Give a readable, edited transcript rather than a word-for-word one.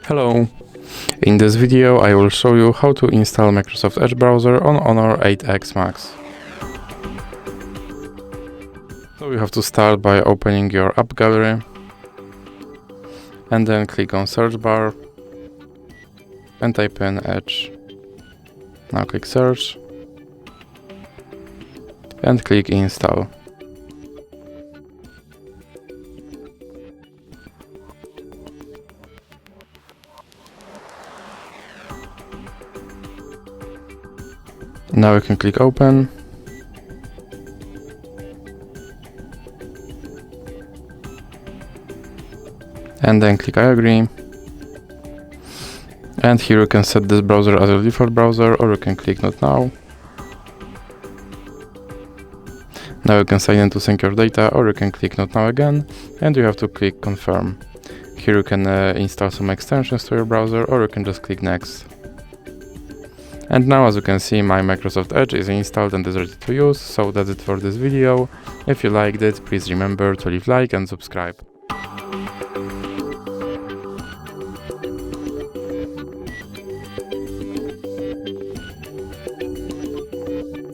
Hello! In this video I will show you how to install Microsoft Edge browser on Honor 8X Max. So you have to start by opening your app gallery and then click on search bar and type in Edge. Now click search and click install. Now you can click open and then click I agree, and here you can set this browser as your default browser, or you can click not now. Now you can sign in to sync your data, or you can click not now again, and you have to click confirm. Here you can install some extensions to your browser, or you can just click next. And now, as you can see, my Microsoft Edge is installed and is ready to use. So that's it for this video. If you liked it, please remember to leave a like and subscribe.